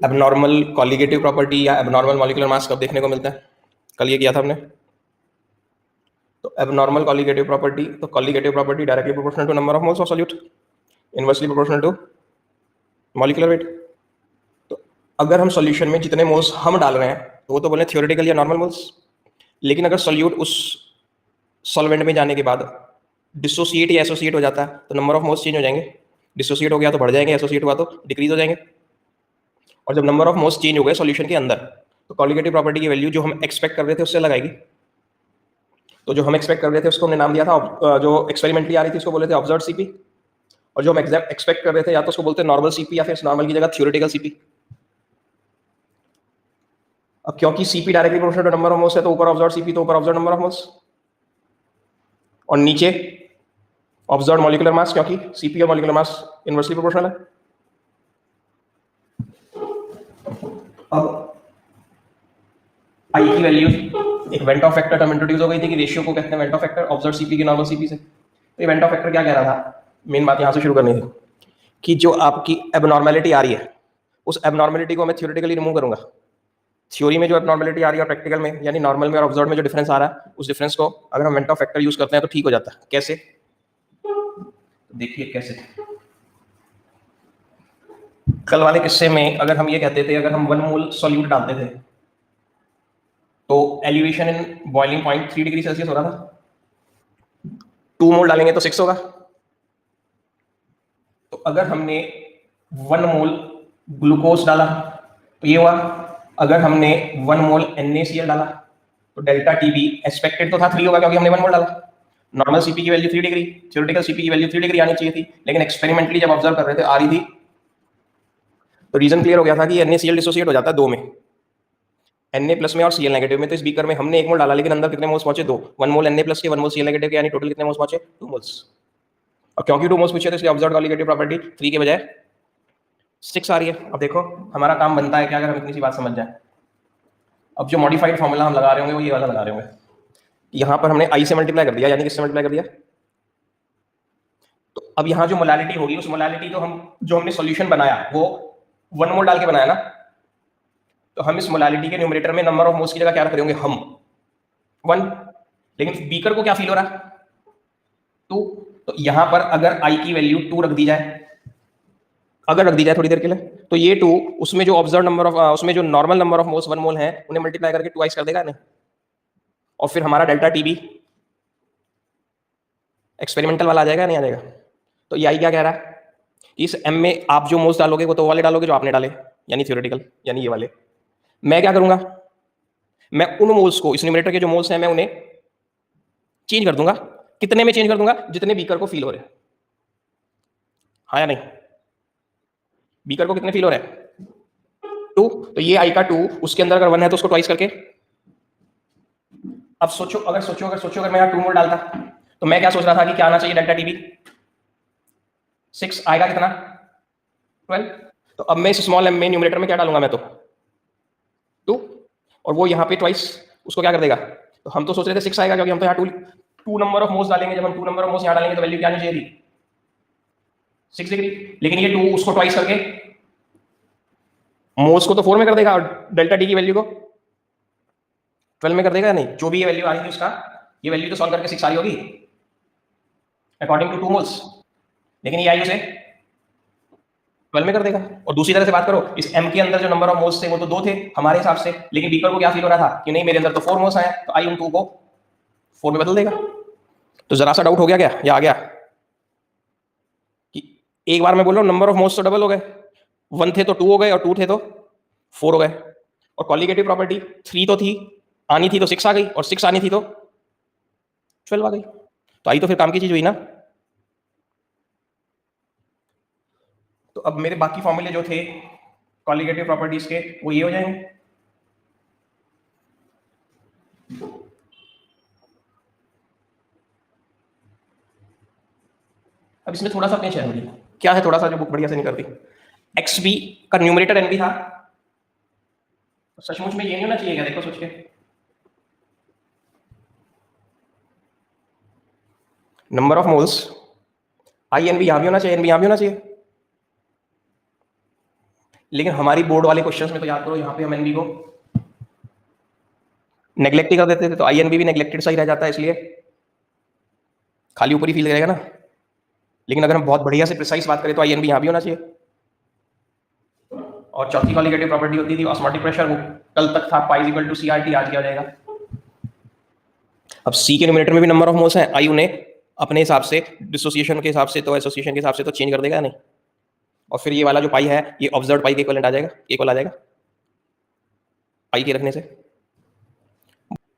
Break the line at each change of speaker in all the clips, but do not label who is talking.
Abnormal colligative property या abnormal molecular mass कब देखने को मिलता है? कल ये किया था हमने। तो एबनॉर्मल कॉलिगेटिव प्रॉपर्टी, तो colligative property directly proportional to number of moles of solute, inversely proportional to molecular weight. तो अगर हम सॉल्यूशन में जितने मोल्स हम डाल रहे हैं तो वो तो बोले थियोरेटिकल या नॉर्मल मोल्स, लेकिन अगर सॉल्यूट उस सॉल्वेंट में जाने के बाद डिसोसिएट या एसोसिएट हो जाता है तो नंबर ऑफ मोल्स चेंज हो जाएंगे। डिसोसिएट हो गया तो बढ़ जाएंगे, एसोसिएट हुआ तो डिक्रीज हो जाएंगे। और जब नंबर ऑफ मोल्स चेंज हो गए सॉल्यूशन के अंदर तो कॉलिगेटिव प्रॉपर्टी की वैल्यू जो हम एक्सपेक्ट कर रहे थे उससे लगाएगी। तो जो हम एक्सपेक्ट कर रहे थे उसको हमने नाम दिया था, जो एक्सपेरिमेंटली आ रही थी उसको बोले थे ऑब्जर्व सीपी, और जो हम एक्सपेक्ट कर रहे थे या तो उसको बोलते हैं नॉर्मल सीपी या फिर नॉर्मल की जगह थ्योरेटिकल सीपी। अब क्योंकि CP directly proportional to number of moles है तो ऊपर ऑब्जर्व सीपी तो ऊपर ऑब्जर्व नंबर ऑफ मोल्स, और नीचे ऑब्जर्व मॉलिक्यूलर मास क्योंकि सीपी और मॉलिक्यूलर मास इनवर्सली प्रोपोर्शनल है। अब आई की वैल्यू एक went of factor term introduce हो गई थी कि रेशियो को कहते हैं went of factor observe CP की नॉर्मल सीपी से। तो ये वेंट ऑफ फैक्टर क्या कह रहा था, मेन बात यहां से शुरू करनी थी कि जो आपकी एबनॉर्मेलिटी आ रही है उस एबनॉर्मेलिटी को मैं थ्योरेटिकली रिमूव करूंगा। थ्योरी में जो एबनॉर्मेलिटी आ रही है और प्रैक्टिकल में यानी नॉर्मल में और ऑब्जर्व में जो डिफरेंस आ रहा है उस डिफरेंस को अगर हम वेंट ऑफ फैक्टर यूज करते हैं तो ठीक हो जाता है। कैसे? तो देखिए कैसे। कल वाले किस्से में अगर हम ये कहते थे अगर हम 1 मोल सॉल्यूट डालते थे तो elevation in boiling point 3 degree Celsius हो रहा था। 2 मोल डालेंगे तो 6 होगा। तो अगर हमने 1 मोल ग्लूकोज डाला तो ये हुआ। अगर हमने 1 मोल NaCl डाला तो डेल्टा टीबी एक्सपेक्टेड तो था 3 होगा क्योंकि हमने 1 मोल डाला। नॉर्मल सीपी की वैल्यू 3 डिग्री, थ्योरेटिकल सीपी की वैल्यू 3 डिग्री आनी चाहिए थी, लेकिन एक्सपेरिमेंटली जब ऑब्जर्व कर रहे थे आ रही थी। तो रीजन क्लियर हो गया था कि NaCl डिसोसिएट हो जाता है 2 में, Na प्लस में और Cl नेगेटिव में। तो इस बीकर में हमने 1 मोल डाला लेकिन अंदर कितने मोल्स पहुंचे? 2। 1 मोल Na प्लस के, 1 मोल Cl नेगेटिव के, यानी टोटल कितने मोल्स पहुंचे? 2 मोल्स। और क्योंकि 2 मोल्स पूछे तो इसलिए ऑब्जर्व कॉलिगेटिव प्रॉपर्टी 3 के बजाय 6 आ रही है। अब देखो हमारा काम बनता है क्या अगर हम इतनी सी बात समझ जाए। अब जो मॉडिफाइड फॉर्मूला हम लगा रहे होंगे वो ये वाला लगा रहे होंगे। यहां पर हमने आई से मल्टीप्लाई कर दिया, यानी किससे मल्टीप्लाई कर दिया? तो अब यहां जो मोलालिटी होगी उस मोलालिटी तो हम जो हमने सॉल्यूशन बनाया वो 1 मोल डाल के बनाया ना, तो हम इस मोलालिटी के न्यूमरेटर में नंबर ऑफ मोल्स की जगह क्या रख रहे होंगे? हम 1। लेकिन बीकर को क्या फील हो रहा है? 2। तो यहां पर अगर आई की वैल्यू 2 रख दी जाए, अगर रख दी जाए थोड़ी देर के लिए, तो ये 2 उसमें जो ऑब्जर्व नंबर ऑफ उसमें जो नॉर्मल नंबर ऑफ मोल्स 1 मोल है उन्हें मल्टीप्लाई करके 2x कर देगा नहीं। और फिर हमारा डेल्टा टीबी एक्सपेरिमेंटल वाला आ जाएगा नहीं आ जाएगा। तो ये आई क्या कह रहा है, इस एम में आप जो मोल्स डालोगे वो तो वाले डालोगे जो आपने डाले, यानी थ्योरेटिकल, यानी ये वाले। मैं क्या करूंगा, मैं उन मोल्स को, इस न्यूमरेटर के जो मोल्स हैं मैं उन्हें चेंज कर दूंगा। कितने में चेंज कर दूंगा? जितने बीकर को फील हो रहे हैं। हाँ या नहीं? बीकर को कितने फील हो रहे हैं? 2। तो ये आई का 2 उसके अंदर अगर 1 है तो उसको ट्वाइस करके। अब सोचो अगर मैं यहाँ 2 मोल डालता तो मैं क्या सोच रहा था कि क्या आना चाहिए डेल्टा टीबी? 6 आएगा कितना? 12। तो अब मैं इस स्मॉल एम में न्यूमरेटर में क्या डालूंगा? मैं तो 2, और वो यहाँ पे ट्वाइस उसको क्या कर देगा? तो हम तो सोच रहे थे 6 आएगा क्योंकि हम तो यहाँ 2 नंबर ऑफ मोल्स डालेंगे। जब हम 2 नंबर ऑफ मोल्स यहाँ डालेंगे तो वैल्यू क्या आनी चाहिए थी? 6 डिग्री। लेकिन ये 2 उसको ट्वाइस करके मोल्स को तो 4 में कर देगा और डेल्टा टी की वैल्यू को 12 में कर देगा। नहीं, जो भी ये वैल्यू आ रही थी उसका, ये वैल्यू तो सॉल्व करके 6 आ रही होगी अकॉर्डिंग टू 2 मोल्स, लेकिन ये आई उसे 12 में कर देगा। और दूसरी तरह से बात करो, इस m के अंदर जो नंबर ऑफ मोल्स थे वो तो 2 थे हमारे हिसाब से, लेकिन बीकर को क्या फील हो रहा था कि नहीं मेरे अंदर तो 4 मोल्स आए, तो आई उन 2 को 4 में बदल देगा। तो जरा सा डाउट हो गया क्या, या आ गया कि एक बार मैं बोल रहा हूँ नंबर ऑफ मोल्स तो डबल हो गए, 1 थे तो 2 हो गए और 2 थे तो 4 हो गए। और कॉलिगेटिव प्रॉपर्टी 3 तो थी, आनी थी तो 6 आ गई, और 6 आनी थी तो 12 आ गई। तो आई तो फिर काम की चीज हुई ना। तो अब मेरे बाकी फॉर्मूले जो थे कॉलिगेटिव प्रॉपर्टीज के वो ये हो जाएंगे। अब इसमें थोड़ा सा अपने चैन बढ़िया क्या है, थोड़ा सा जो बुक बढ़िया से नहीं करती। एक्स बी का न्यूमरेटर एन बी था, सचमुच में ये नहीं होना चाहिए क्या? देखो सोच के, number of moles I N B यहां भी होना चाहिए, एन बी यहां भी होना चाहिए। लेकिन हमारी बोर्ड वाले क्वेश्चंस में तो याद करो, यहाँ पे हम एनबी को नेग्लेक्ट ही कर देते थे, तो आई एनबी भी नेग्लेक्टेड सा ही रह जाता है, इसलिए खाली ऊपर ही फील करेगा ना। लेकिन अगर हम बहुत बढ़िया से प्रिसाइज बात करें तो आई एनबी यहाँ भी होना चाहिए। और चौथी कॉलिगेटिव प्रॉपर्टी होती थी ऑस्मोटिक प्रेशर, वो कल तक था pi equal to C R T, आज क्या हो जाएगा। अब सी के न्यूमरेटर में भी नंबर ऑफ मोल्स हैं, आई उन्हें अपने हिसाब से डिसोसिएशन के हिसाब से तो एसोसिएशन के हिसाब से तो चेंज कर देगा नहीं, और फिर ये वाला जो पाई है ये ऑब्जर्व पाई के इक्विवेलेंट आ जाएगा, इक्वल आ जाएगा पाई के रखने से।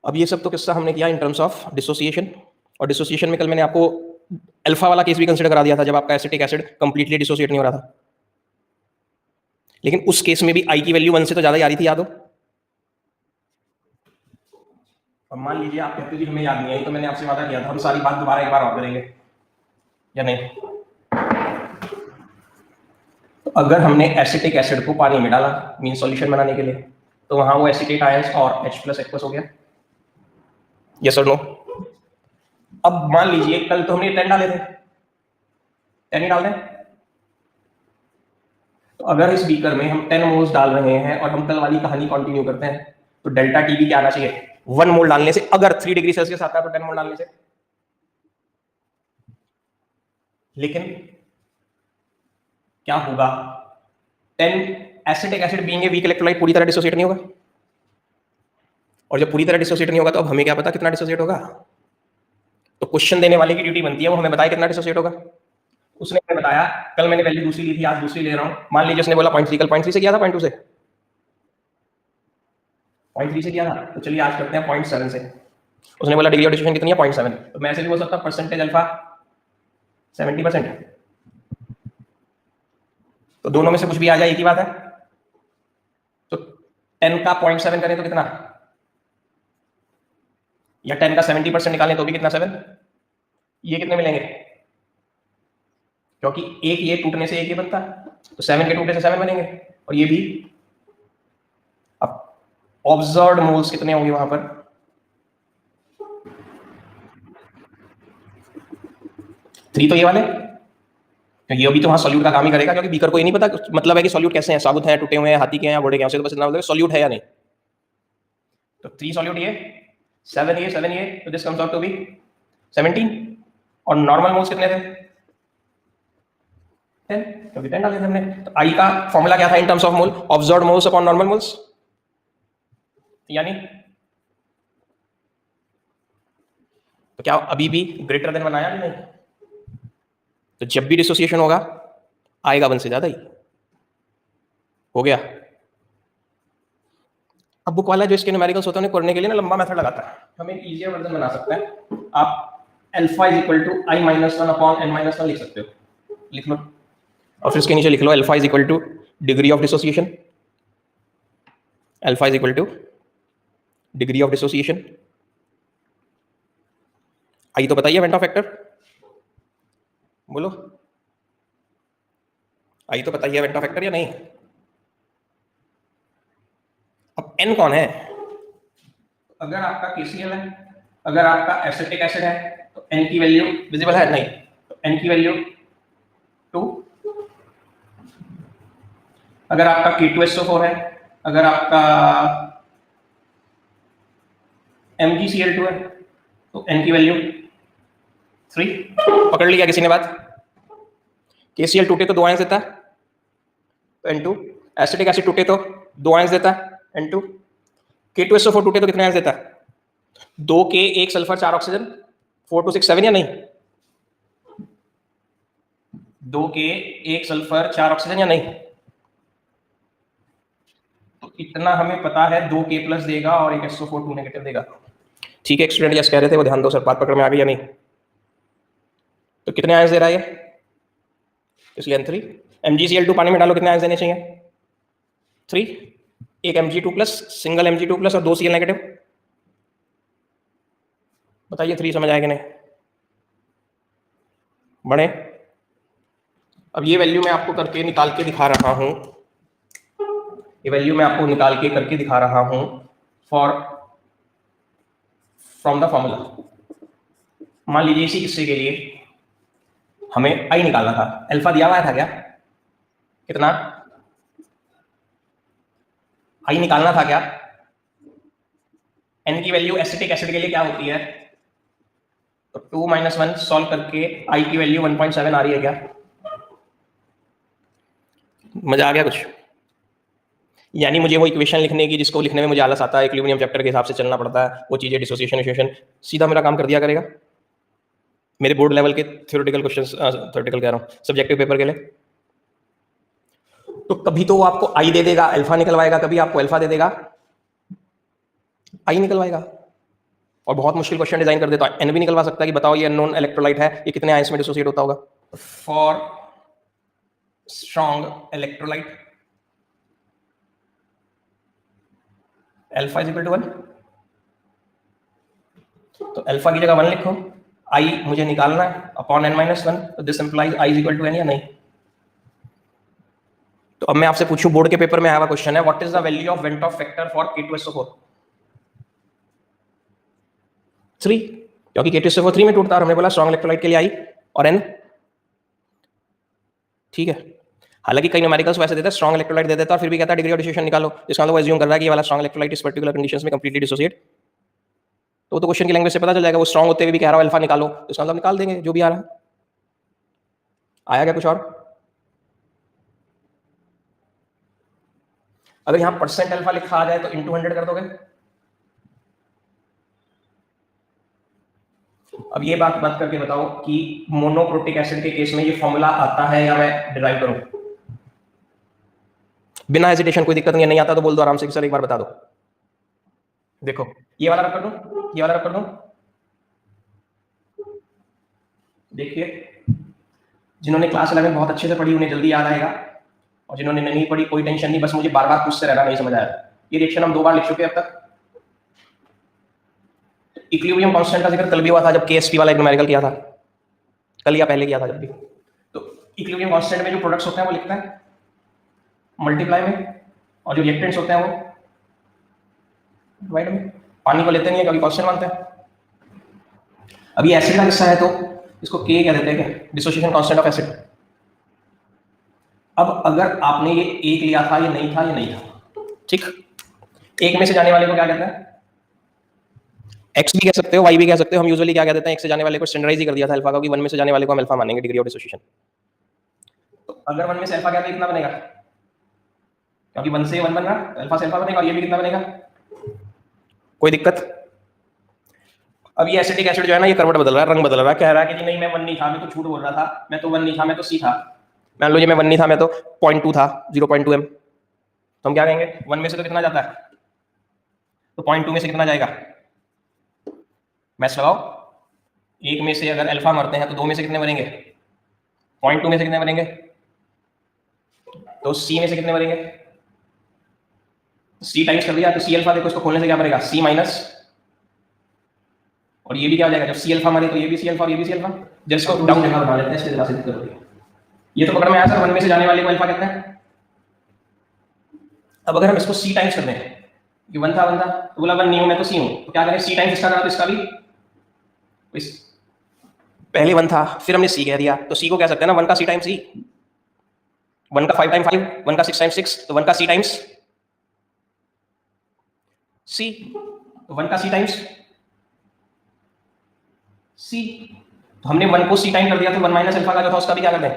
अब ये सब तो किस्सा हमने किया इन टर्म्स ऑफ डिसोसिएशन, और डिसोसिएशन में कल मैंने आपको अल्फा वाला केस भी कंसिडर करा दिया था, जब आपका एसिटिक एसिड कंप्लीटली डिसोसिएट नहीं हो रहा था। लेकिन उस केस में भी आई की वैल्यू 1 से तो ज्यादा ही आ रही थी, याद हो। अब मान लीजिए आप कहते हो कि हमें याद नहीं आई, तो मैंने आपसे वादा किया था हम सारी बात दोबारा एक बार और करेंगे, या नहीं। तो अगर हमने एसिटिक एसिड को पानी में डाला मीन सॉल्यूशन बनाने के लिए, तो वहां वो एसिटेट आयंस और H+H+ हो गया, यस और नो। अब मान लीजिए कल तो हमने 10 डाले थे, 10 ही डाल दें। तो अगर इस बीकर में हम 10 मोल्स डाल रहे हैं और हम कल वाली कहानी कंटिन्यू करते हैं, तो डेल्टा टी भी क्या आना चाहिए, 1 मोल डालने से। अगर 3 डिग्री सेल्सियस आता है तो 10 मोल डालने से। लेकिन क्या होगा, 10 acetic acid being a weak electrolyte पूरी तरह डिसोसिएट नहीं होगा, और जब पूरी तरह डिसोसिएट नहीं होगा तो अब हमें क्या पता कितना डिसोसिएट होगा। तो क्वेश्चन देने वाले की ड्यूटी बनती है वो हमें बताए कितना डिसोसिएट होगा। उसने हमें बताया, कल मैंने वैल्यू दूसरी ली थी, आज दूसरी ले रहा हूं। मान लीजिए उसने बोला 0.3, कल 0.3 से किया था, 0.2 से 0.3 से किया था, तो चलिए आज करते हैं 0.7 से। उसने बोला डिग्री ऑफ डिसोसिएशन कितनी है, 0.7, तो मैं ऐसे भी बोल सकता हूं परसेंटेज अल्फा 70%। तो दोनों में से कुछ भी आ जाए एक ही बात है। तो 10 का 0.7 करें तो कितना, या 10 का 70% निकालें तो भी कितना, 7। ये कितने मिलेंगे, क्योंकि एक ये टूटने से एक ये बनता, तो 7 के टूटने से 7 बनेंगे। और ये भी, अब ऑब्जर्व्ड मोल्स कितने होंगे वहां पर, 3 तो ये वाले, क्योंकि ये भी तो वहां सॉल्यूट का काम ही करेगा, क्योंकि बीकर को ये नहीं पता मतलब है कि सॉल्यूट कैसे हैं, साबुत हैं, टूटे हुए हैं, हाथी के हैं या घोड़े के हैं, तो बस इतना मतलब सॉल्यूट है या नहीं। तो 3 सॉल्यूट ये, 7 ये, 7 ये, तो this comes out to be 17। और नॉर्मल मोल्स कितने थे, 10, क्योंकि 10 डाले थे हमने। तो आई का फॉर्मूला क्या था in terms of mole, observed moles upon normal moles, यानी तो क्या अभी भी ग्रेटर देन बनाया भी नहीं। तो जब भी डिसोसिएशन होगा आएगा 1 से ज्यादा ही, हो गया। अब बुक वाला जो इसके न्यूमेरिकल्स होते हैं करने के लिए ना लंबा मेथड लगाता है, हम एक इजियर वर्जन बना सकते हैं। आप alpha is equal to I-1 upon N-1 लिख सकते हो, लिख लो, और फिर इसके नीचे लिख लो alpha is equal to degree of dissociation, alpha is equal to degree of dissociation. आई तो बताइए वेंटा फैक्टर, बोलो आई तो बताइए वेंटा फैक्टर या नहीं। अब n कौन है, अगर आपका KCl है, अगर आपका एसिटिक एसिड है तो n की वैल्यू विजिबल है नहीं, तो n की वैल्यू 2। अगर आपका K2SO4 है, अगर आपका MgCl2 है तो n की वैल्यू 3। पकड़ लिया किसी ने बात, KCl टूटे तो 2 आयंस देता है तो N2, एसिटिक एसिड टूटे तो 2 आयंस देता है N2, K2SO4 टूटे तो कितने आयंस देता है, 2 K 1 सल्फर 4 ऑक्सीजन, 4 2 6 7 या नहीं, 2 K 1 सल्फर 4 ऑक्सीजन या नहीं। तो इतना हमें पता है, 2 K प्लस देगा और एक SO4 2 नेगेटिव देगा। ठीक है, एक स्टूडेंट यस कह रहे थे, वो ध्यान दो सर, बात पकड़ में आ गई या नहीं। तो कितने आयंस दे रहा है ये, इसलिए N3। MgCl2 पानी में डालो, कितने आयंस देने चाहिए, 3। एक Mg2 plus, single Mg2 plus और 2 Cl नेगेटिव। बताइए 3 समझ आएगा नहीं, बढ़े। अब ये वैल्यू मैं आपको करके निकाल के दिखा रहा हूं, ये वैल्यू मैं आपको निकाल के करके दिखा रहा हूं फ्रॉम द फॉर्मूला। मान लीजिए इसी किस्से के लिए हमें आई निकालना था, अल्फा दिया हुआ था क्या, कितना आई निकालना था क्या, एन की वैल्यू एसिटिक एसिड के लिए क्या होती है, तो 2 - 1 सॉल्व करके आई की वैल्यू 1.7 आ रही है क्या? मजा आ गया कुछ? यानी मुझे वो इक्वेशन लिखने की जिसको लिखने में मुझे आलस आता है, इक्विलिब्रियम चैप्टर के हिसाब से चलना पड़ता है, वो चीजें डिसोसिएशन एसोसिएशन सीधा मेरा काम कर दिया करेगा मेरे बोर्ड लेवल के थ्योरेटिकल क्वेश्चंस, थ्योरेटिकल कह रहा हूँ, सब्जेक्टिव पेपर के लिए। तो कभी तो वो आपको आई दे देगा, अल्फा निकलवाएगा, कभी आपको अल्फा दे देगा, आई निकलवाएगा, और बहुत मुश्किल क्वेश्चन डिजाइन कर देता है, एन भी निकलवा सकता है कि बताओ ये अननोन इलेक्ट्रोलाइट है, ये कितने आयंस में डिसोसिएट होता होगा। For strong electrolyte alpha is equal to 1, तो अल्फा की जगह 1 लिखो, आई मुझे निकालना है अपॉन n-1, तो this implies I is equal to n या नहीं। तो अब मैं आपसे पूछूं, बोर्ड के पेपर में आया हुआ क्वेश्चन है, what is the value of went of factor for K2SO4? 3, क्योंकि K2SO4 3 में टूटता है, हमने बोला स्ट्रॉन्ग इलेक्ट्रोलाइट के लिए आई और n, ठीक है। हालांकि कई न्यूमेरिकल्स वैसे देते हैं स्ट्रॉन्ग इलेक्ट्रोलाइट दे देता है और फिर भी कहता है डिग्री ऑफ डिसोसिएशन निकालो, इसका मतलब वो एज्यूम कर रहा है कि ये वाला स्ट्रॉन्ग इलेक्ट्रोलाइट इस पर्टिकुलर कंडीशंस में कंप्लीटली डिसोसिएट, तो क्वेश्चन की लैंग्वेज से पता चल जाएगा, वो स्ट्रॉन्ग होते हुए भी कह रहा है अल्फा निकालो, तो इसका मतलब निकाल देंगे जो भी आ रहा है। आया क्या कुछ और? अगर यहां परसेंट अल्फा लिखा आ जाए तो इंटू 100 कर दोगे। अब ये बात बात करके बताओ कि मोनोप्रोटिक एसिड के केस में ये फॉर्मूला आता है या मैं डिराइव करूं? बिना हेजिटेशन, कोई दिक्कत नहीं है, नहीं आता तो बोल दो आराम से कि सर एक बार बता दो। देखो ये वाला रख कर दूं, ये वाला रख कर दूं, देखिए जिन्होंने क्लास 11 बहुत अच्छे से पढ़ी उन्हें जल्दी याद आएगा, और जिन्होंने नहीं पढ़ी कोई टेंशन नहीं, बस मुझे बार बार पूछते रहना नहीं समझ आया। ये रिएक्शन हम 2 बार लिख चुके हैं अब तक। इक्विलिब्रियम कांस्टेंट का जिक्र कल भी हुआ था जब केएसपी वाला एक न्यूमेरिकल किया था, कल या पहले किया था जब भी। तो इक्विलिब्रियम कांस्टेंट में जो प्रोडक्ट्स होते हैं वो लिखते हैं मल्टीप्लाई में, और जो रिएक्टेंट्स होते हैं वो डिवाइड में। पानी को लेते नहीं है क्योंकि कांस्टेंट मानते हैं। अब ये एसिड का हिस्सा है तो इसको के क्या देते हैं, क्या डिसोसिएशन कांस्टेंट ऑफ एसिड। अब अगर आपने ये एक लिया था, ये नहीं था, ये नहीं था, ठीक, एक में से जाने वाले को क्या कहते हैं, एक्स भी कह सकते हो, वाई भी कह सकते हो, हम यूजुअली क्या कहते हैं, एक से जाने वाले को स्टैंडर्डाइज ही कर दिया था अल्फा का, कि 1 में से जाने वाले को हम अल्फा मानेंगे डिग्री ऑफ डिसोसिएशन। तो अगर 1 में से अल्फा क्या कितना बनेगा, क्योंकि 1 से 1 बन रहा है, अल्फा से अल्फा बनेगा, और ये भी कितना बनेगा, कोई दिक्कत। अब ये एसिटिक एसिड जो है ना, ये करवट बदल रहा है, रंग बदल रहा है, कह रहा है कि नहीं मैं 1 नहीं था, मैं तो झूठ बोल रहा था, मैं तो 1 नहीं था, मैं तो सी था। मान लो ये मैं 1 नहीं था, मैं तो 0.2 था, 0.2 m, तो हम क्या कहेंगे, 1 में से तो कितना जाता है, तो 0.2 में से कितना जाएगा, मैथ्स लगाओ, एक में से अगर अल्फा मरते हैं तो 2 में से कितने बनेंगे, 0.2 में से कितने बनेंगे, तो सी में से कितने बनेंगे, सी टाइम्स कर दिया तो सी अल्फा, देखो इसको खोलने से क्या बनेगा, सी माइनस, और ये भी क्या हो जाएगा, जब सी अल्फा मारे तो ये भी सी अल्फा और ये भी सी अल्फा। जिसको डाउन जगह बना लेते हैं, इसके जगह से दिक्कत होती है। ये तो पकड़ में आया सर, 1 में से जाने वाले को अल्फा कहते हैं। अब अगर हम इसको सी टाइम्स कर दें, ये 1 था, 1 था, तो बोला 1 नहीं हूं मैं तो सी हूं, तो क्या करें, सी टाइम्स इसका करा तो इसका भी, इस पहले 1 था फिर हमने सी कह दिया, तो सी को कह सकते हैं ना 1 का सी टाइम्स सी, 1 का 5 टाइम 5, 1 का 6 टाइम 6, तो 1 का सी टाइम्स सी, तो 1 का सी टाइम्स सी, तो हमने 1 को सी टाइम कर दिया, तो 1 माइनस अल्फा का जो था उसका भी क्या कर दें,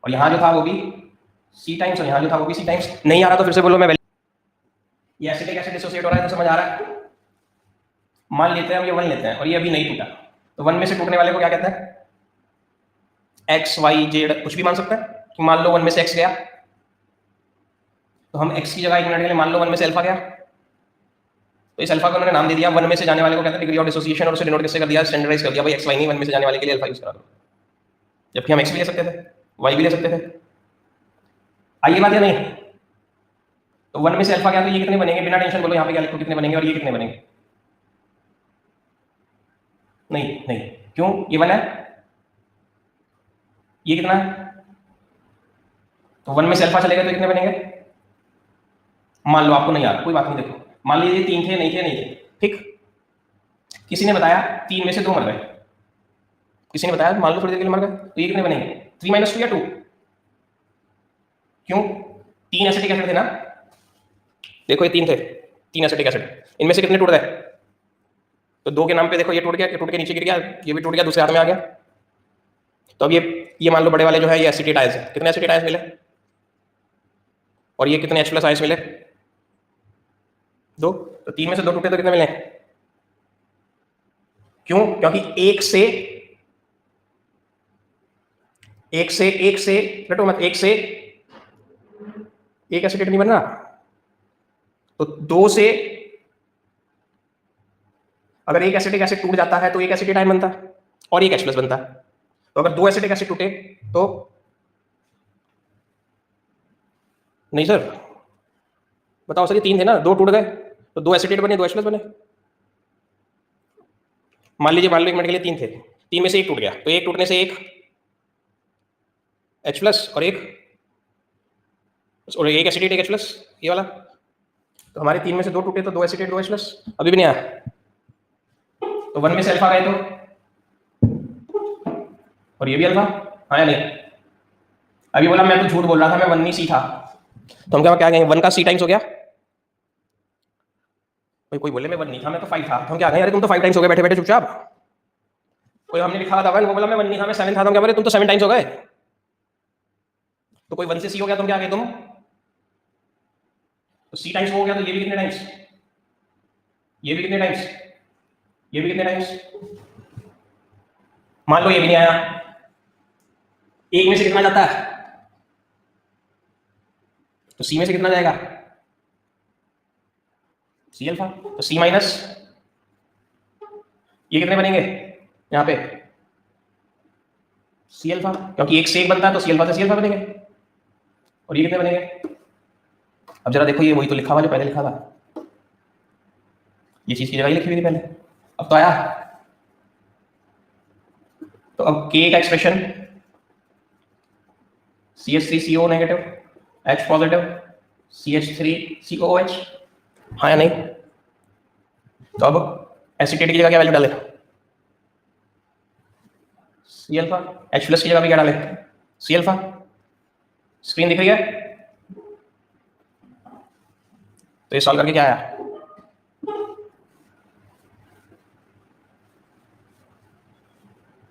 और यहां जो था वो भी सी टाइम्स, और यहां जो था वो भी सी टाइम्स। नहीं आ रहा तो फिर से बोलो, मैं ये एसिटिक एसिड डिसोसिएट हो रहा है तो समझ आ रहा है। मान लेते हैं हम ये 1 लेते हैं और ये अभी नहीं टूटा, तो 1 में से टूटने वाले को क्या कहते हैं, एक्स वाई जेड कुछ भी मान सकते हैं, कि मान लो 1 में से एक्स गया, तो हम एक्स की जगह एक मिनट के लिए मान लो 1 में से अल्फा गया, तो इस अल्फा को उन्होंने नाम दे दिया, 1 में से जाने वाले को कहते हैं डिग्री ऑफ डिसोसिएशन, और उसे डिनोट किससे कर दिया, स्टैंडर्डाइज कर दिया, भाई एक्स वाई नहीं, 1 में से जाने वाले के लिए अल्फा यूज करा दो, जबकि हम एक्स भी ले सकते थे, वाई भी ले सकते थे। आइए बात या नहीं, तो 1 में से अल्फा क्या, तो ये कितने बनेंगे, बिना टेंशन बोलो यहाँ पे क्या लिखो, कितने बनेंगे, और ये कितने बनेंगे, नहीं नहीं, क्यों, ये 1 है, ये कितना है, तो 1 में से अल्फा चलेगा तो कितने बनेंगे, मान लो आपको नहीं आ रहा, कोई बात नहीं, देखो मान लीजिए 3 थे, नहीं थे, नहीं थे, ठीक, किसी ने बताया 3 में से 2 मर गए, किसी ने बताया मान लो थोड़ी देर के लिए मर गए, तो ये कितने बनेंगे, 3 - 2 या 2, क्यों, 3 एसिटिक एसिड थे ना, देखो ये तीन थे, तीन एसिटिक एसिड, इनमें से कितने टूट गए? तो दो के नाम पे देखो ये टूट गया, ये टूट के नीचे गिर गया, ये भी टूट गया, दूसरे हाथ में आ गया। तो अब ये मान लो बड़े वाले जो है ये एसिटेट आयंस है, कितने एसिटेट आयंस मिले? और ये कितने H+ आयंस मिले? दो। तो तीन में से दो टूटे तो कितने मिले? क्यों? क्योंकि एक से रटो मत, एक से एक एसिटेट नहीं बन रहा, तो दो से अगर एक एसिटिक एसिड टूट जाता है तो एक एसिटेट आयन बनता है और एक H+ बनता है। तो अगर दो एसिटिक एसिड टूटे तो नहीं सर, बताओ सर, ये तीन थे ना, दो टूट गए तो दो एसिटेट बने, दो H+ बने। मान लीजिए, मान लो एक मिनट के लिए तीन थे, तीन में से एक टूट गया, तो एक टूटने से एक H+ और एक एसिटेट एक H+, ये वाला। तो हमारे तीन में से दो टूटे तो दो एसिटेट दो H+, अभी भी नहीं आया। तो वन में से अल्फा गए तो, और ये भी अल्फा, हाँ या नहीं? अभी बोला मैं तो झूठ बोल रहा था, मैं वन नहीं सी था, तो हम क्या कहेंगे? वन का C टाइम्स हो गया। कोई बोले मैं वन नहीं था, मैं तो 5 था, तो हम क्या कहें? अरे तुम तो 5 टाइम्स हो गए बैठे बैठे चुपचाप। कोई हमने लिखा था वन, वो बोला मैं वन नहीं था, मैं 7 था, तो हम क्या बोले? तुम तो 7 टाइम्स हो गए। तो कोई वन से C हो गया, तुम क्या कहे? तुम तो C टाइम्स हो गया, तो ये भी कितने टाइम्स? ये भी कितने टाइम्स? ये भी कितने टाइम्स? मान लो ये भी नहीं आया, एक में से कितना जाता है? तो C में से कितना जाएगा? C alpha. तो C माइनस ये कितने बनेंगे यहाँ पे? C अल्फा, क्योंकि एक से एक बनता है तो C अल्फा से C अल्फा बनेंगे। और ये कितने बनेंगे? अब जरा देखो, ये वही तो लिखा हुआ जो पहले लिखा था, ये चीज की जगह ही लिखी हुई थी पहले, अब तो आया। तो अब K का expression CH3CO negative, H positive, CH3COOH, हाँ या नहीं? तो अब एसिटेट की जगह क्या वैल्यू डाले? C alpha. H+ की जगह भी क्या डाले? C alpha. स्क्रीन दिख रही है? तो ये सॉल्व करके क्या आया?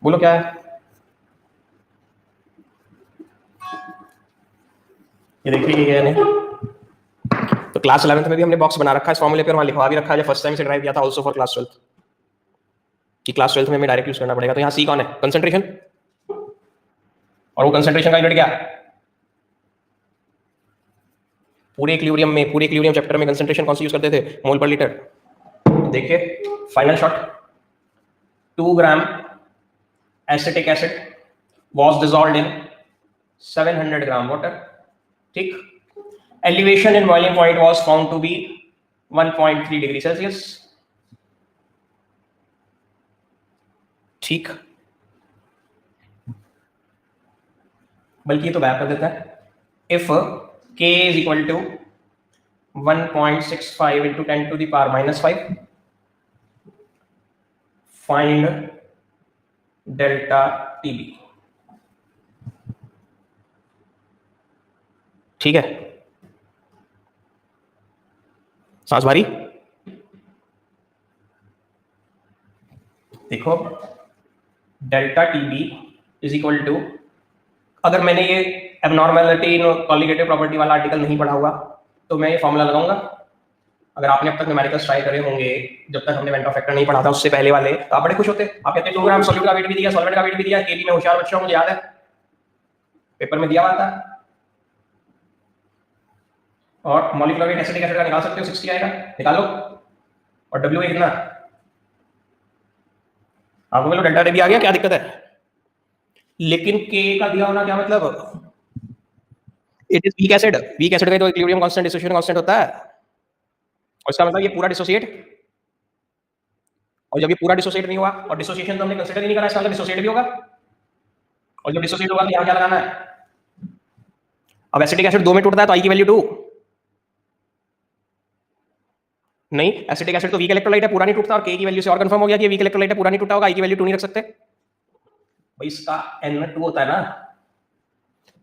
बोलो क्या है? ये देखिए ये नहीं। तो क्लास 11th में भी हमने बॉक्स बना रखा है इस फॉर्मूले पे, वहां लिखवा भी रखा है, जब फर्स्ट टाइम से ड्राइव किया था, आल्सो फॉर क्लास 12th, कि क्लास 12th में हमें डायरेक्ट यूज करना पड़ेगा। तो यहाँ C कौन है? कंसंट्रेशन। और वो कंसंट्रेशन का यूनिट क्या? पूरे इक्विलिब्रियम चैप्टर में कंसंट्रेशन कौन सी यूज करते थे? मोल पर लीटर। देखिए final shot, 2 gram acetic acid was dissolved in 700 gram water, ठीक। Elevation in boiling point was found to be 1.3 degree Celsius, ठीक। बल्कि ये तो बैक कर देता है, if K is equal to 1.65 into 10 to the power minus 5, find delta TB, ठीक है। सांस भारी, देखो delta TB is equal to, अगर मैंने ये एबनॉर्मेलिटी इन कॉलिगेटिव प्रॉपर्टी वाला आर्टिकल नहीं पढ़ा हुआ तो मैं ये फॉर्मूला लगाऊंगा। अगर आपने अब तक न्यूमेरिकल्स ट्राई करे होंगे, जब तक हमने वेंट ऑफ फैक्टर नहीं पढ़ा था उससे पहले वाले, तो आप बड़े खुश होते, आप कहते 2 ग्राम सॉल्यूट का वेट भी दिया, सॉल्वेंट का वेट भी दिया, केबी में होशियार बच्चा हूं, मुझे याद है पेपर में दिया हुआ था। और मॉलिक्यूलर वेट एसिटिक एसिड का निकाल सकते हो, 60 आएगा, निकालो। और डब्ल्यू कितना? आपको बोलो डेल्टा टीबी आ गया, क्या दिक्कत है? लेकिन के का दिया होना क्या मतलब? It is weak acid, weak acid का तो इक्विलिब्रियम कांस्टेंट डिसोसिएशन कांस्टेंट होता है, और इसका मतलब ये पूरा डिसोसिएट, और जब ये पूरा डिसोसिएट नहीं हुआ, और डिसोसिएशन तो हमने कंसीडर ही नहीं करा, इसका मतलब डिसोसिएट भी होगा, और जब डिसोसिएट होगा तो यहाँ क्या लगाना है? अब एसिटिक एसिड 2 में टूटता है तो आई की वैल्यू 2, नहीं एसिटिक एसिड तो वीक इलेक्ट्रोलाइट है, पूरा नहीं टूटता, और के की वैल्यू से और कंफर्म हो गया कि वीक इलेक्ट्रोलाइट है, पूरा नहीं टूटा होगा, आई की वैल्यू 2 नहीं रख सकते भाई, इसका N2 होता है ना।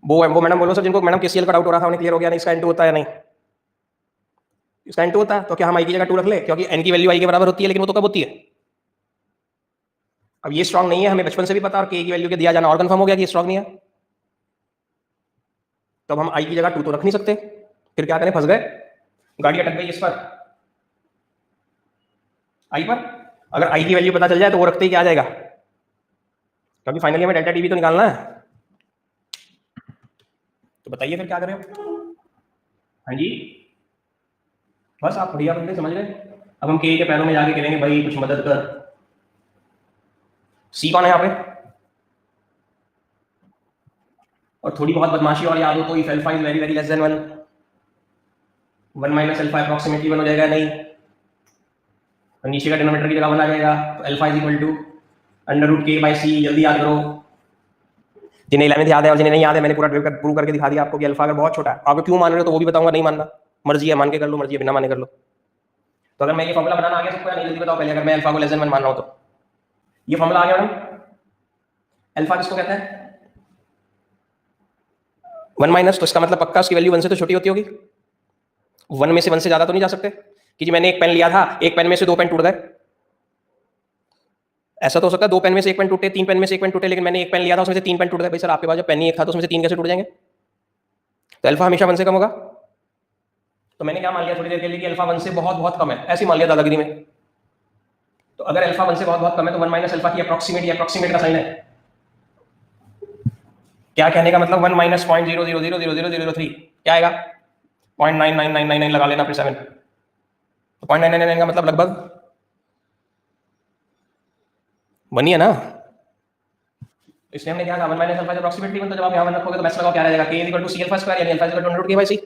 वो मैडम बोलो सर, जिनको मैडम KCl का डाउट हो रहा था उन्हें क्लियर हो गया नहीं, इसका N2 होता है नहीं। इसका n 2 होता है, तो क्या हम i की जगह 2 रख ले, क्योंकि n की वैल्यू i के बराबर होती है, लेकिन वो तो कब होती है? अब ये स्ट्रांग नहीं है, हमें बचपन से भी पता, और k की वैल्यू के दिया जाना और कंफर्म हो गया कि ये स्ट्रांग नहीं है। तो अब हम i की जगह 2 तो रख नहीं सकते, फिर क्या करें, फंस गए, गाड़ी अटक गई इस पर, i पर। अगर i की वैल्यू पता चल जाए तो वो रखते ही क्या आ जाएगा, क्योंकि फाइनली हमें डेल्टा टीवी तो निकालना है। तो बताइए फिर क्या करें। हाँ जी, बस आप बढ़िया बंदे समझ गए। अब हम के पैरों में जाके कहेंगे भाई कुछ मदद कर। सी कौन है यहाँ पे, और थोड़ी बहुत बदमाशी और याद हो तो if alpha is very very less than 1, 1 minus alpha approximately 1 हो जाएगा, नहीं तो नीचे का डिनोमिनेटर की जगह 1 आ जाएगा, तो alpha is equal to under root K by C. जल्दी याद करो, जिन्हें 11th याद है और जिन्हें नहीं याद है, मैंने पूरा प्रूव करके दिखा दिया आपको कि अल्फा अगर बहुत छोटा है, आपको क्यों मान रहे हो तो वो भी बताऊंगा, नहीं मानना मर्जी है, मान के कर लो, मर्जी है बिना माने कर लो। तो अगर मैं ये फॉर्मूला बनाना आ गया सबको या नहीं, जल्दी बताओ पहले, अगर मैं अल्फा को लेस देन 1 मान रहा हूं तो ये फॉर्मूला आ गया मैडम। अल्फा किसको कहते हैं, 1 माइनस, तो इसका मतलब पक्का उसकी वैल्यू 1 से तो छोटी होती होगी, 1 में से 1 से ज्यादा तो नहीं जा सकते कि जी मैंने एक पेन लिया था, एक पेन में से 2 पेन टूट गए। ऐसा तो हो सकता है 2 पेन में से 1 पेन टूटे, 3 पेन में से 1 पेन टूटे, लेकिन मैंने एक पेन लिया था उसमें से 3 पेन टूट गए। भाई सर आपके पास जब पेन ही एक था तो उसमें से 3 कैसे टूट जाएंगे? तो अल्फा हमेशा 1 से कम होगा। तो मैंने क्या मान लिया थोड़ी देर के लिए कि अल्फा 1 से बहुत बहुत कम है, ऐसे ही मान लिया दादागिरी में। तो अगर अल्फा 1 से बहुत बहुत कम है तो 1 माइनस अल्फा की अप्रॉक्सीमेट का साइन है। क्या कहने का मतलब, 1 माइनस 0.00000003 क्या आएगा, 0.99999 लगा लेना फिर 7, तो 0.999 का मतलब लगभग बनी है ना। इसलिए हमने क्या कहा, 1 माइनस अल्फा अप्रॉक्सीमेटली 1, तो जब आप यहाँ 1 रखोगे तो मैथ्स लगाओ क्या रहेगा, k equal to C alpha square, यानी alpha equal to √k by C.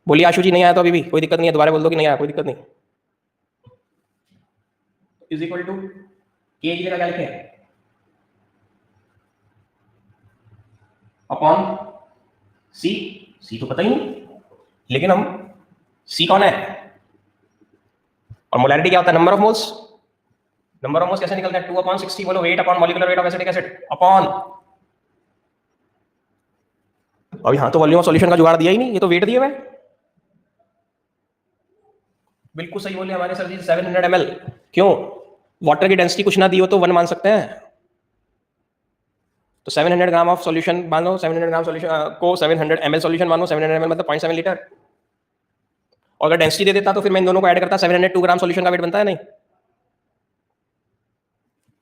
बोलिए आशु जी, नहीं आया तो अभी भी कोई दिक्कत नहीं है, दोबारा बोल दो कि नहीं आया, कोई दिक्कत नहीं। इज इक्वल टू k की जगह क्या लिखे, अपॉन सी तो पता ही नहीं, लेकिन हम सी कौन है, और मोलैरिटी क्या होता है, number of moles. Number of moles कैसे निकलता है, 2/60, बोलो weight upon molecular weight of acetic acid upon, अभी हाँ तो वॉल्यूम ऑफ सॉल्यूशन का जुगाड़ दिया ही नहीं, ये तो वेट दिया मैं। बिल्कुल सही बोले हमारे सर जी, 700 ml। क्यों, वाटर की डेंसिटी कुछ ना दी हो तो 1 मान सकते हैं। तो 700 ग्राम ऑफ सॉल्यूशन मानो, 700 ग्राम सॉल्यूशन को 700 ml सॉल्यूशन मानो, 700 ml मतलब 0.7 लीटर। और अगर डेंसिटी दे देता तो फिर मैं इन दोनों को ऐड करता, 702 ग्राम सॉल्यूशन का वेट बनता है नहीं।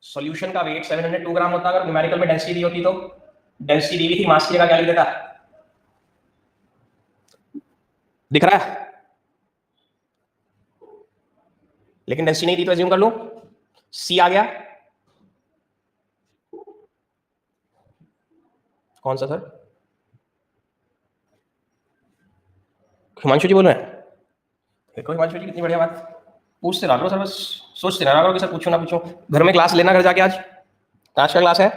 सॉल्यूशन का वेट 702 ग्राम होता, अगर न्यूमेरिकल में डेंसिटी दी होती तो। डेंसिटी दी हुई थी, मास की जगह क्या लिख देता, दिख रहा है, लेकिन डेंसिटी नहीं दी तो एज्यूम कर लो सी आ गया। कौन सा सर, हिमांशु जी बोल रहे हैं, देखो हिमांशु जी कितनी बढ़िया बात, पूछते रहा करो सर, बस सोचते रहा करो कि सर पूछो ना पूछो। घर में क्लास लेना, घर जाके आज कांच का क्लास है,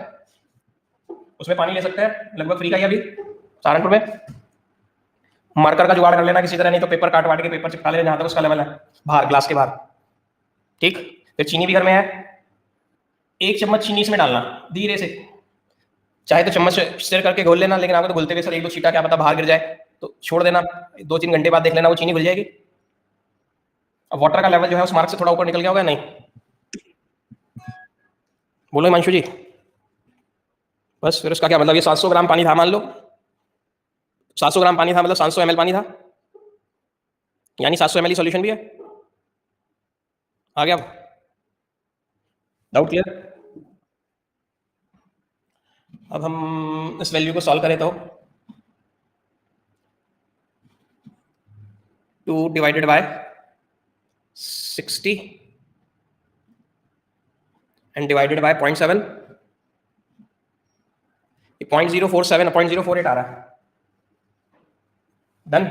उसमें पानी ले सकते हैं, लगभग फ्री का ही अभी सहारनपुर में। मार्कर का जुगाड़ कर लेना किसी तरह, नहीं तो पेपर काट वाट के पेपर चिपका लेना जहां तक उसका लेवल है, बाहर ग्लास के बाहर, ठीक। फिर चीनी भी घर में है, 1 चम्मच चीनी इसमें डालना धीरे से, चाहे तो चम्मच स्टिर करके घोल लेना, लेकिन आपको तो घुलते हुए सर 1-2 छींटा क्या पता बाहर गिर जाए, तो छोड़ देना, 2-3 घंटे बाद देख लेना वो चीनी घुल जाएगी। अब वाटर का लेवल जो है उस मार्क से थोड़ा ऊपर निकल गया होगा, नहीं बोलो हिमांशु जी, बस फिर उसका क्या मतलब, ये 700 ग्राम पानी था मान लो, 700 ग्राम पानी था मतलब 700 ml पानी था, यानी 700 ml सॉल्यूशन भी है। आ गया डाउट क्लियर। अब हम इस वैल्यू को सॉल्व करें तो 2 divided by 60 and divided by 0.7, 0.047 0.048 आ रहा है, डन।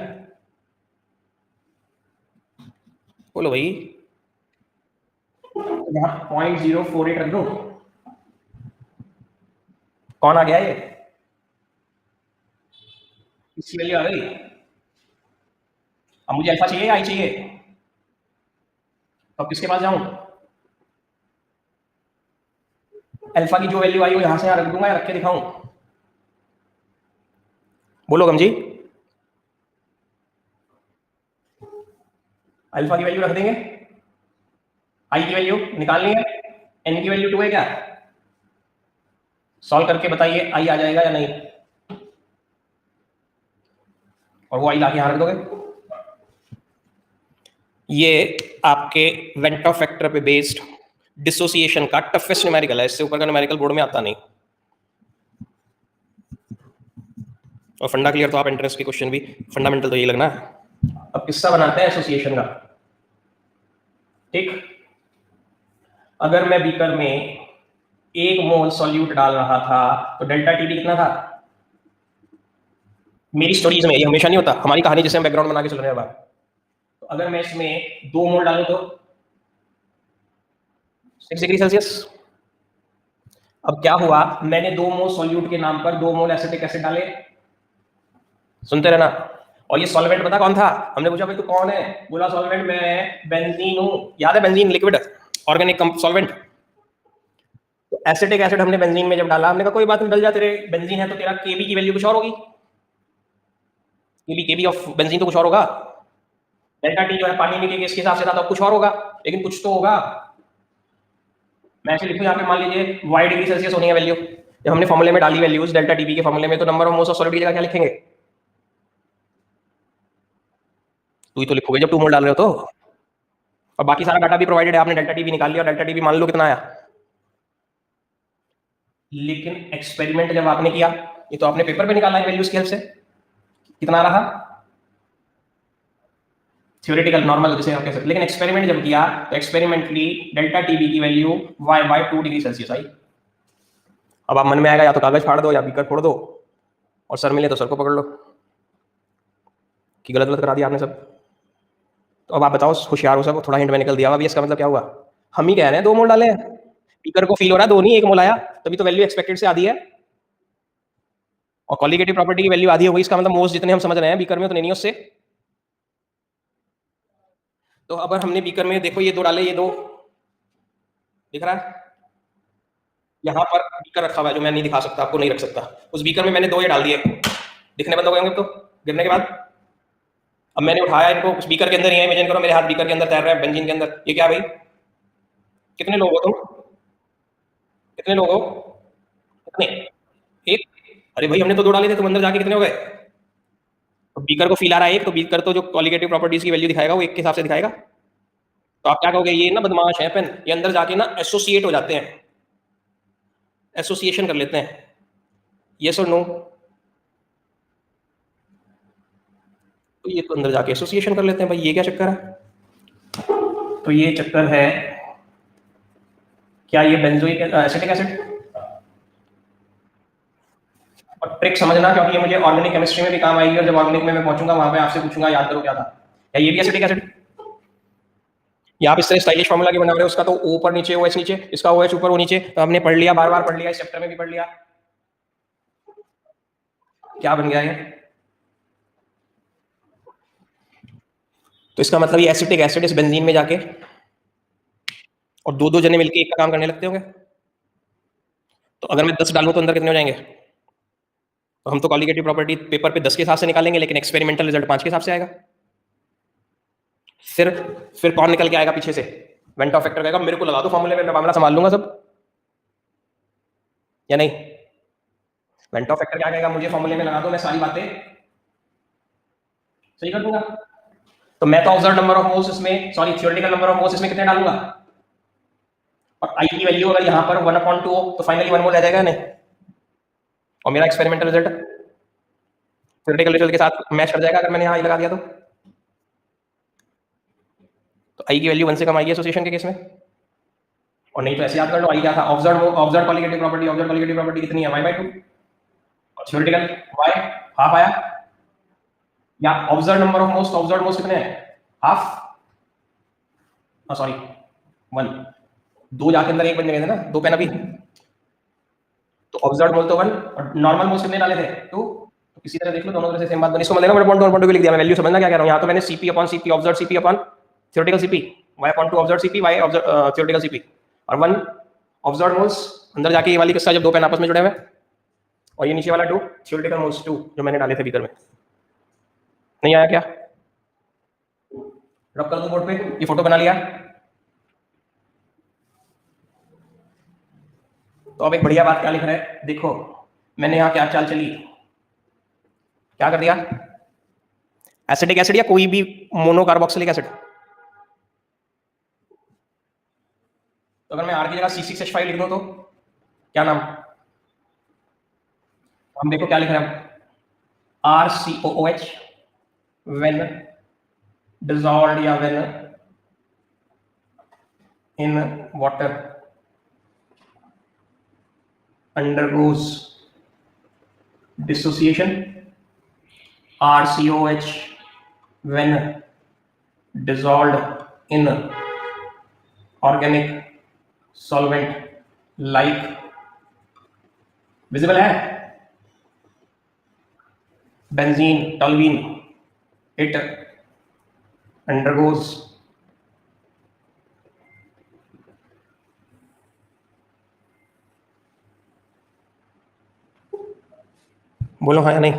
बोलो भाई, यहाँ 0.048 रख दो, कौन आ गया ये, इसकी वैल्यू आ गई। अब मुझे अल्फा चाहिए, आई चाहिए, तो अब किसके पास जाऊं, अल्फा की जो वैल्यू आई वो यहां से यहां रख दूंगा या रख के दिखाऊं, बोलो गम जी। अल्फा की वैल्यू रख देंगे, आई की वैल्यू निकालनी है, एन की वैल्यू 2 है क्या, सॉल्व करके बताइए आई आ जाएगा या नहीं, और वो आई लाके यहां रख दोगे। ये आपके वेंटो फैक्टर पे बेस्ड डिसोसिएशन का टफेस्ट न्यूमेरिकल है, इससे ऊपर का न्यूमेरिकल बोर्ड में आता नहीं। और फंडा क्लियर तो आप एंट्रेंस के क्वेश्चन भी फंडामेंटल तो यही लगना है। अब किस्सा बनाते हैं एसोसिएशन का। ठीक, अगर मैं बीकर में 1 मोल सॉल्यूट डाल रहा था तो डेल्टा टीबी कितना था, मेरी स्टोरीज में ये हमेशा नहीं होता, हमारी कहानी जिसे हम बैकग्राउंड बना के चल रहे हैं बात। तो अगर मैं इसमें 2 मोल डालूं तो 6 डिग्री सेल्सियस। अब क्या हुआ, मैंने 2 मोल सॉल्यूट के नाम पर 2 मोल एसिटिक एसिड डाले, सुनते रहना। और ये सॉल्वेंट पता कौन था, हमने पूछा भाई तू कौन है, बोला सॉल्वेंट मैं बेंजीन हूं, याद है बेंजीन लिक्विड ऑर्गेनिक सॉल्वेंट। तो एसिटिक एसिड हमने बेंजीन में जब डाला, हमने कहा कोई बात नहीं डल जा, तेरे बेंजीन है तो तेरा केबी की वैल्यू कुछ और होगी, केबी ऑफ बेंजीन तो कुछ और होगा, डेल्टा टी जो है पानी में के केस के हिसाब से था तो कुछ और होगा, लेकिन कुछ तो होगा। मैं ऐसे लिखूं यहाँ पे, मान लीजिए y डिग्री सेल्सियस होनी है वैल्यू, जब हमने फॉर्मूले में डाली वैल्यूज डेल्टा टीबी के फॉर्मूले में, तो number of moles of solid की जगह क्या लिखेंगे, तू ही तो लिखोगे जब 2 मोल डाल रहे हो तो। और बाकी सारा डाटा भी प्रोवाइडेड है, आपने डेल्टा टीबी निकाल लिया, और डेल्टा टीबी मान लो कितना आया। लेकिन एक्सपेरिमेंट जब आपने किया, ये तो आपने पेपर पे निकाला है वैल्यूज की हेल्प से, कितना रहा थ्योरेटिकल नॉर्मल जिसे आप कह सकते, लेकिन एक्सपेरिमेंट जब किया तो एक्सपेरिमेंटली डेल्टा टीबी की वैल्यू y/2 डिग्री सेल्सियस आई। अब आप मन में आएगा या तो कागज फाड़ दो या बीकर फोड़ दो, और सर मिले तो सर को पकड़ लो कि गलत गलत करा दिया आपने सब। तो अब आप बताओ, होशियार हो सब, थोड़ा हिंट में निकल दिया। अब इसका मतलब क्या हुआ, हम ही कह रहे हैं 2 मोल डाले हैं, बीकर को फील हो रहा है 2 नहीं 1 मोल आया, तभी तो वैल्यू एक्सपेक्टेड से आधी है, और कॉलिगेटिव प्रॉपर्टी की वैल्यू आधी हो गई, इसका मतलब मोल्स जितने हम समझ रहे हैं बीकर में उतने नहीं उससे। तो अब हमने बीकर में देखो ये 2 डाले, ये 2 दिख रहा है, यहाँ पर बीकर रखा हुआ है जो मैं नहीं दिखा सकता, आपको नहीं रख सकता, उस बीकर में मैंने 2 ये डाल दिए, दिखने बंद हो गए होंगे तो गिरने के बाद। अब मैंने उठाया इनको, उस बीकर के अंदर ही है, इमेजिन करो मेरे हाथ बीकर के अंदर तैर रहे हैं बेंजीन के अंदर, ये क्या भाई, कितने लोग हो तुम, कितने लोग हो, कितने, एक, अरे भाई हमने तो 2 डाले थे, तुम अंदर जाके कितने हो गए। तो बीकर को फील आ रहा है एक, तो बीकर तो जो क्वालिटेटिव प्रॉपर्टीज की वैल्यू दिखाएगा वो एक के हिसाब से दिखाएगा। तो आप क्या कहोगे, ये ना बदमाश है पेन, ये अंदर जाके ना एसोसिएट हो जाते हैं, एसोसिएशन कर लेते हैं, यस और नो। तो ये तो अंदर जाके एसोसिएशन कर लेते हैं भाई, ये क्या चक्कर है, तो ये चक्कर है क्या, ये बेंजोइक एसिटिक एसिड। और ट्रिक समझना, क्योंकि ये मुझे ऑर्गेनिक केमिस्ट्री में भी काम आएगी, और जब ऑर्गेनिक में मैं पहुंचूंगा वहां पे आपसे पूछूंगा याद करो क्या था, या ये भी एसिटिक एसिड। या आप इस तरह स्टाइलिश फॉर्मूला के बना रहे हो, उसका तो ओ ऊपर नीचे, ओ एच नीचे, इसका ओ एच ऊपर ओ नीचे, तो हमने पढ़ लिया, बार बार पढ़ लिया, इस चैप्टर में भी पढ़ लिया, क्या बन गया ये। तो इसका मतलब ये एसिटिक एसिड इस बेंजीन में जाके, और 2-2 जने मिलके एक का काम करने लगते होंगे। तो अगर मैं 10 डालूं तो अंदर कितने हो जाएंगे, तो हम तो कॉलिगेटिव प्रॉपर्टी पेपर पे 10 के हिसाब से निकालेंगे, लेकिन एक्सपेरिमेंटल रिजल्ट 5 के हिसाब से आएगा। फिर कौन निकल के आएगा पीछे से, वेंटो फैक्टर कहेगा मेरे को लगा दो फॉर्मूले में, मैं मामला संभाल लूंगा सब, या नहीं। वेंटो फैक्टर क्या कहेगा, मुझे फॉर्मूले में लगा दो, मैं सारी बातें सही कर दूंगा। तो मैं तो ऑब्जर्व नंबर ऑफ मोल्स इसमें, sorry theoretical number of moles इसमें कितने डालूंगा, और आई की वैल्यू अगर यहाँ पर 1/2 हो तो फाइनली 1 मोल रह जाएगा नहीं, और मेरा एक्सपेरिमेंटल रिजल्ट थ्योरेटिकल रिजल्ट के साथ मैच कर जाएगा अगर मैंने यहाँ लगा दिया तो। तो आई की वैल्यू 1 से कम आएगी एसोसिएशन के केस में, और नहीं तो ऐसे याद कर लो, आई क्या था, ऑब्जर्व कॉलिगेटिव प्रॉपर्टी कितनी है, y/2, और थ्योरेटिकल y हाफ आया, या observe number of moles, observe moles कितने हैं, हाफ, सॉरी 1, 2 जाके अंदर 1 बन गए थे ना, 2 पेन अभी, तो ऑब्जर्व मोल तो 1, और नॉर्मल मोल्स कितने डाले थे 2, तो किसी तरह देख लो, दोनों तरह से सेम बात बनी, इसको मतलब मैंने 1/2 लिख दिया, मैं वैल्यू समझना क्या कह रहा हूं, यहाँ तो मैंने CP/CP observe CP upon theoretical CP, y/2 observe CP, y observe theoretical CP, और 1 ऑब्जर्व मोल्स, अंदर जाके ये वाली किस्सा जब 2 पेन आपस में जुड़े हुए, और ये नीचे वाला 2 थ्योरेटिकल मोल्स 2 जो मैंने डाले थे बीकर में। नहीं आया क्या, रब कर दूं बोर्ड पे, ये फोटो बना लिया। तो अब एक बढ़िया बात क्या लिख रहा है, देखो मैंने यहाँ क्या चाल चली, क्या कर दिया, एसिडिक एसिड या कोई भी मोनोकार्बोक्सिलिक एसिड। तो अगर मैं आर की जगह C6H5 लिख दूं तो क्या नाम, हम देखो क्या लिख रहे हैं, RCOOH when dissolved या when in water undergoes dissociation, RCOH when dissolved in organic solvent like, visible है, बेंजीन टॉल्यूइन, इट अंडरगोज बोलो हाँ या नहीं।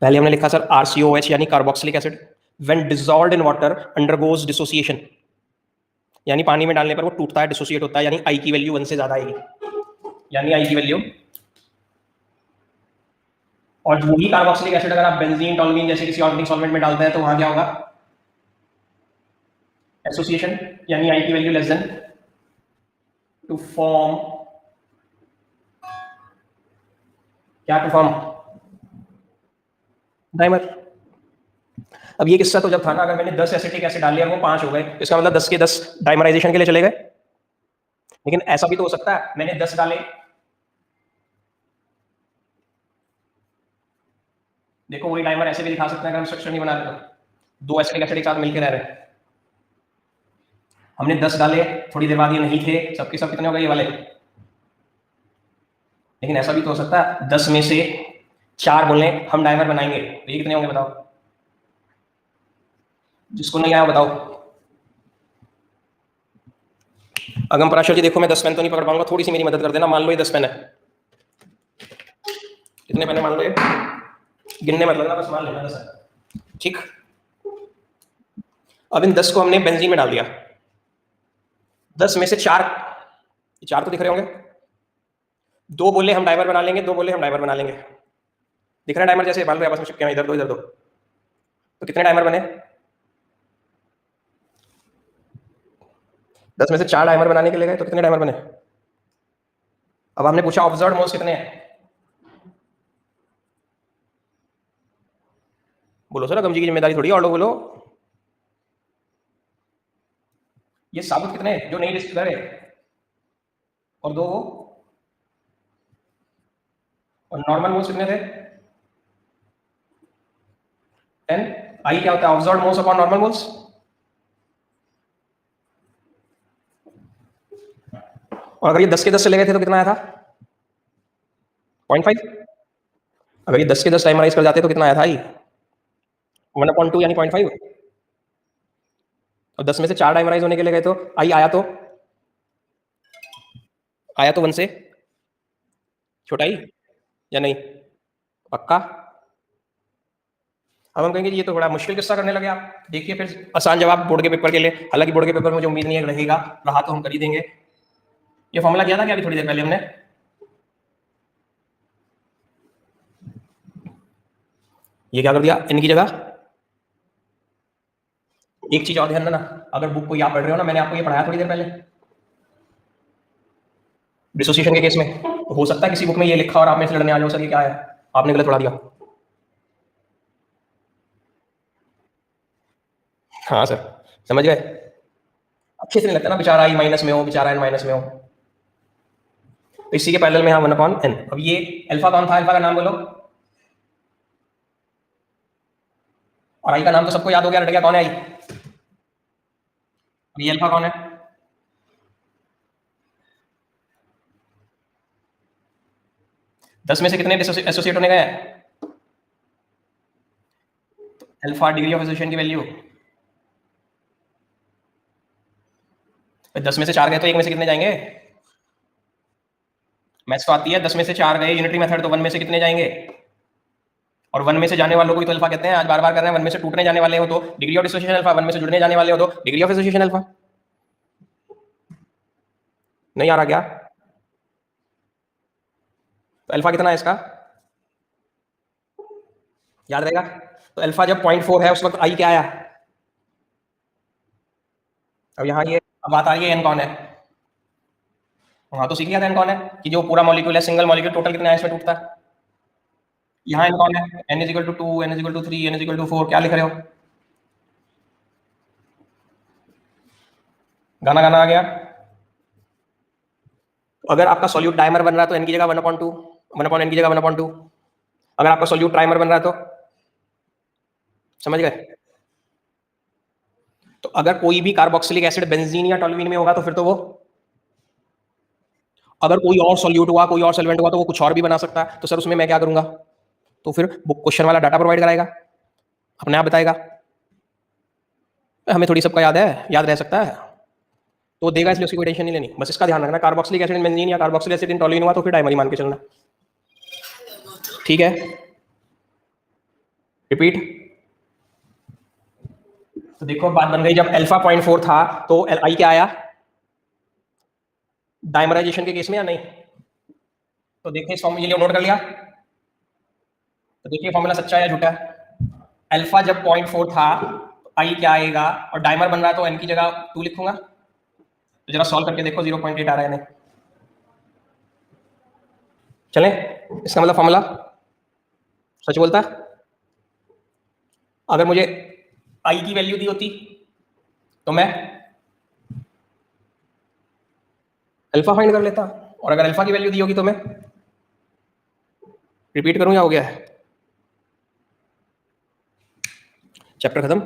पहले हमने लिखा सर RCOH यानी carboxylic acid, when dissolved in water undergoes dissociation, यानी पानी में डालने पर वो टूटता है, डिसोसिएट होता है, यानी आई की वैल्यू 1 से ज्यादा आएगी, यानी आई की वैल्यू। और वही कार्बोक्सिलिक एसिड अगर आप बेंजीन टॉल्यूइन जैसे किसी ऑर्गेनिक सॉल्वेंट में डालते हैं तो वहां क्या होगा, एसोसिएशन, यानी आई की value less than, to form क्या, टू फॉर्म डाइमर। अब ये किस्सा तो जब था ना, अगर मैंने 10 एसिटिक एसिड डाल लिया और वो 5 हो गए, इसका मतलब 10 के 10 डाइमराइजेशन के लिए चले गए। लेकिन ऐसा भी तो हो सकता है मैंने 10 डाले, देखो वही डाइमर ऐसे भी दिखा सकते हैं अगर हम स्ट्रक्चर नहीं बना रहे तो, 2 एसिटिक एसिड एक साथ मिलकर रह रहे हैं, हमने 10 डाले, थोड़ी देर बाद ये नहीं थे, सबके सब कितने हो गए ये वाले। लेकिन ऐसा भी तो हो सकता है 10 में से 4 बोले हम डाइमर बनाएंगे, तो ये कितने होंगे बताओ, जिसको नहीं आया बताओ। अगम पराशर जी देखो मैं 10 पेन तो नहीं पकड़ पाऊंगा, थोड़ी सी मेरी मदद कर देना, मान लो ये 10 पेन है, कितने पेन है मान लो ये, गिनने मत लगना, बस मान लेना 10 है, ठीक। अब इन 10 को हमने बेंजीन में डाल दिया, 10 में से 4 तो दिख रहे होंगे, 2 बोले हम डाइमर बना लेंगे, 2 बोले हम डाइमर बना लेंगे, दिख रहा है डाइमर जैसे मान लो आपस में चिपके हैं, इधर दो इधर दो, तो कितने डाइमर बने, 10 में से 4 डाइमर बनाने के लिए गए तो कितने डाइमर बने। अब हमने पूछा ऑब्जर्व्ड मोल्स कितने हैं, बोलो सर अगम जी की जिम्मेदारी थोड़ी, और लोग बोलो, ये साबुत कितने हैं जो नहीं लिस्ट करे, और 2 वो, और नॉर्मल मोल्स कितने थे 10। आई क्या होता है, observed moles upon normal moles, और अगर ये 10 के 10 चले गए थे तो कितना आया था 0.5, अगर ये 10 के 10 डाइमराइज कर जाते तो कितना आया था, 1/2 यानी 0.5, और 10 में से 4 डाइमराइज होने के लिए गए तो आई आया तो 1 से छोटा ही या नहीं, पक्का। अब हम कहेंगे ये तो बड़ा मुश्किल किस्सा करने लगे आप, देखिए फिर आसान जवाब बोर्ड के पेपर के लिए, हालांकि बोर्ड के पेपर में मुझे उम्मीद नहीं है रहेगा, रहा तो हम कर ही देंगे। ये फॉर्मूला किया था क्या अभी थोड़ी देर पहले हमने, ये क्या कर दिया n की जगह। एक चीज और ध्यान देना, अगर बुक को आप पढ़ रहे हो ना, मैंने आपको ये पढ़ाया थोड़ी देर पहले डिसोसिएशन के केस में, तो हो सकता है किसी बुक में ये लिखा और आप में से लड़ने आ जाओ सर ये क्या है, आपने गलत पढ़ा दिया। हाँ सर समझ गए, अच्छे से नहीं लगता ना, बेचारा i माइनस में हो, बेचारा n माइनस में हो, तो इसी के पैरेलल में यहाँ 1/n। अब ये अल्फा कौन था, अल्फा का नाम बोलो, और आई का नाम तो सबको याद हो गया, रट गया कौन है आई, ये अल्फा कौन है, दस में से कितने एसोसिएट होने गए, अल्फा डिग्री ऑफ एसोसिएशन की वैल्यू, 10 में से 4 गए तो 1 में से कितने जाएंगे, मैथ्स तो आती है, 10 में से 4 गए यूनिटरी मेथड तो 1 में से कितने जाएंगे, और वन में से जाने वालों को ही तो अल्फा कहते हैं। आज बार बार कर रहे हैं, वन में से टूटने जाने वाले हो तो degree of dissociation alpha, one में से जुड़ने जाने वाले हो तो डिग्री ऑफ एसोसिएशन अल्फा। नहीं आ रहा क्या? तो अल्फा कितना है इसका, याद रहेगा? तो अल्फा जब 0.4 है उस वक्त आई क्या आया? अब यहाँ ये अब बात आ रही है एन कौन है। हाँ तो सीख लिया था एन कौन है, कि जो पूरा मॉलिक्यूल है सिंगल मॉलिक्यूल टोटल कितना है इसमें टूटता है। यहाँ एन कौन है, N is equal to 2, N is equal to 3, N is equal to 4, क्या लिख रहे हो? गाना गाना आ गया। अगर आपका सॉल्यूट डायमर बन रहा है तो एन की जगह 1/2, 1/n की जगह 1/2। अगर आपका सॉल्यूट ट्राइमर बन रहा है तो समझ गए। तो अगर कोई भी कार्बोक्सिलिक एसिड बेंजीन या टोल्यूइन में होगा तो फिर तो वो, अगर कोई और सॉल्यूट हुआ, कोई और सॉल्वेंट हुआ तो वो कुछ और भी बना सकता है। तो सर उसमें मैं क्या करूंगा? तो फिर वो क्वेश्चन वाला डाटा प्रोवाइड कराएगा, अपने आप बताएगा। हमें थोड़ी सबका याद है, याद रह सकता है तो देगा, इसलिए उसकी कोई टेंशन नहीं लेनी। बस इसका ध्यान रखना, कार्बोक्सिलिक एसिड इन बेंजीन या कार्बोक्सिलिक एसिड इन टोल्यूइन हुआ तो फिर डायमर ही मान के चलना। ठीक है, रिपीट। तो देखो बात बन गई, जब अल्फा 0.4 था तो आई क्या आया डायमराइजेशन के केस में, या नहीं? तो देखिए इस फॉर्मूले नोट कर लिया। तो देखिए फॉर्मूला सच्चा है या झूठा है। अल्फा जब 0.4 था तो आई क्या आएगा, और डायमर बन रहा है तो एन की जगह 2 लिखूंगा। तो जरा सॉल्व करके देखो 0.8 आ रहा है नहीं। चलें, इसका मतलब फॉर्मूला सच बोलता है। अगर मुझे आई की वैल्यू दी होती तो मैं अल्फा फाइंड कर लेता, और अगर अल्फा की वैल्यू दी होगी तो मैं रिपीट करूं या हो गया है? चैप्टर खत्म।